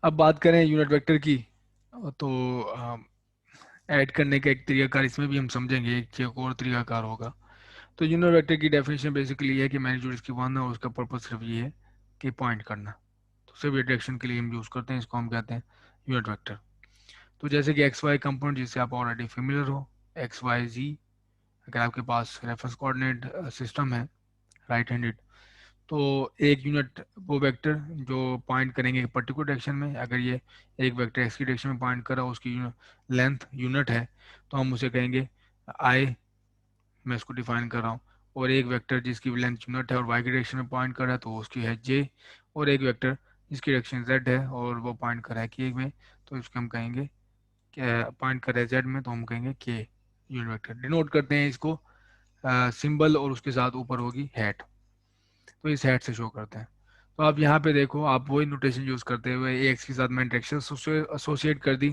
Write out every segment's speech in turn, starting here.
अब बात करें यूनिट वेक्टर की, तो ऐड करने का एक तरीकाकार इसमें भी हम समझेंगे, एक और तरीकाकार होगा। तो यूनिट वेक्टर की डेफिनेशन बेसिकली ये है कि मैग्नीट्यूड इसकी वन है और उसका पर्पस सिर्फ ये है कि पॉइंट करना। तो सभी डायरेक्शन के लिए हम यूज़ करते हैं, इसको हम कहते हैं यूनिट वेक्टर। तो जैसे कि एक्स वाई कंपोनेंट जिससे आप ऑलरेडी फेमिलियर हो, एक्स वाई जी, अगर आपके पास रेफरेंस कोऑर्डिनेट सिस्टम है राइट हैंडेड, तो एक यूनिट वो वेक्टर जो पॉइंट करेंगे एक पर्टिकुलर डायरेक्शन में, अगर ये एक वेक्टर एक्स की डायरेक्शन में पॉइंट कर रहा है, उसकी लेंथ यूनिट है, तो हम उसे कहेंगे आई, मैं इसको डिफाइन कर रहा हूँ। और एक वेक्टर जिसकी लेंथ यूनिट है और वाई की डायरेक्शन में पॉइंट कर रहा है तो उसकी है जे। और एक वेक्टर जिसकी डायरेक्शन जेड है और वो पॉइंट कर रहा है के में, तो इसको हम कहेंगे, पॉइंट कर रहा है जेड में, तो हम कहेंगे के। यूनिट वेक्टर डिनोट करते हैं इसको सिंबल और उसके साथ ऊपर होगी हैट, तो इस हैट से शो करते हैं। तो आप यहाँ पे देखो, आप वही नोटेशन यूज करते हुए ए एक्स के साथ मैंने डायरेक्शन एसोसिएट कर दी।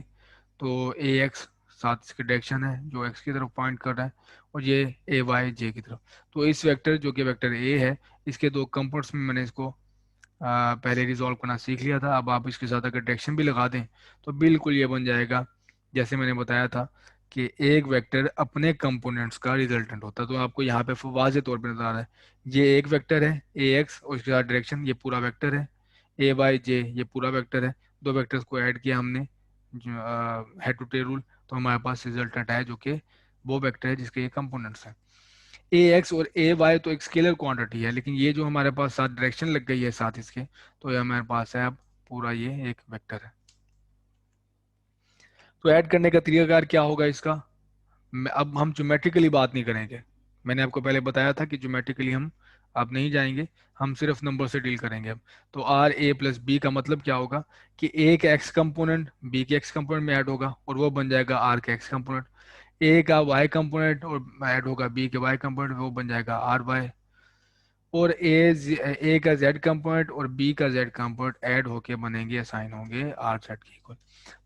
तो ए एक्स साथ इसकी डायरेक्शन है जो एक्स की तरफ पॉइंट कर रहा है, और ये ए वाई जे की तरफ। तो इस वेक्टर जो कि वेक्टर ए है, इसके दो कंपोनेंट्स में मैंने इसको पहले रिजॉल्व करना सीख लिया था। अब आप इसके साथ अगर डायरेक्शन भी लगा दें तो बिल्कुल ये बन जाएगा जैसे मैंने बताया था कि एक वेक्टर अपने कंपोनेंट्स का रिजल्टेंट होता है। तो आपको यहाँ पे वाज़ेह तौर पे नजर आ रहा है, ये एक वेक्टर है ए एक्स और इसके साथ डायरेक्शन ये पूरा वेक्टर है, ए वाई जे ये पूरा वेक्टर है। दो वेक्टर्स को ऐड किया हमने हेड टू टेल रूल, तो हमारे पास रिजल्टेंट आया जो कि वो वेक्टर है जिसके ये कंपोनेंट्स हैं। ए एक्स और ए वाई तो एक स्केलर क्वांटिटी है, लेकिन ये जो हमारे पास साथ डायरेक्शन लग गई है साथ इसके, तो ये हमारे पास है अब पूरा ये एक वेक्टर है। तो ऐड करने का तरीकाकार क्या होगा इसका, अब हम ज्योमेट्रिकली बात नहीं करेंगे। मैंने आपको पहले बताया था कि ज्योमेट्रिकली हम अब नहीं जाएंगे, हम सिर्फ नंबर से डील करेंगे अब। तो आर ए प्लस बी का मतलब क्या होगा कि ए का एक्स कंपोनेंट बी के एक्स कंपोनेंट में ऐड होगा और वो बन जाएगा आर का एक्स कंपोनेंट। ए का वाई कंपोनेंट और ऐड होगा बी के वाई कंपोनेंट, वो बन जाएगा आर वाई। और ए का जेड कंपोनेंट और बी का जेड कंपोनेंट ऐड होके बनेंगे, असाइन होंगे आर जेड के इक्वल।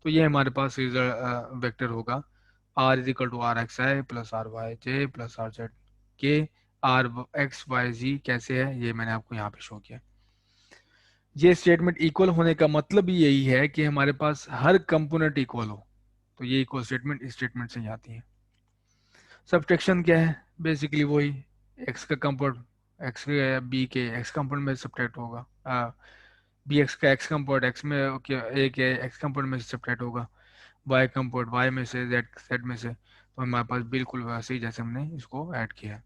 तो ये हमारे पास वेक्टर होगा R is equal to R X I plus R Y J plus R Z K. R X Y G कैसे है ये मैंने आपको यहाँ पे शो किया। ये स्टेटमेंट इक्वल होने का मतलब ही यही है कि हमारे पास हर कंपोनेंट इक्वल हो, तो ये इक्वल स्टेटमेंट इस स्टेटमेंट से ही आती है। सब्ट्रैक्शन क्या है, बेसिकली वही एक्स का कंपोनेंट एक्स के बी के एक्स कंपोनेंट में सब्ट्रैक्ट होगा, बी एक्स का एक्स कंपोनेंट एक्स में ए के एक्स कंपोनेंट में सब्ट्रैक्ट होगा, वाई कंपोनेंट वाई में से जेड जेड में से। तो हमारे पास बिल्कुल वैसे ही जैसे हमने इसको ऐड किया है।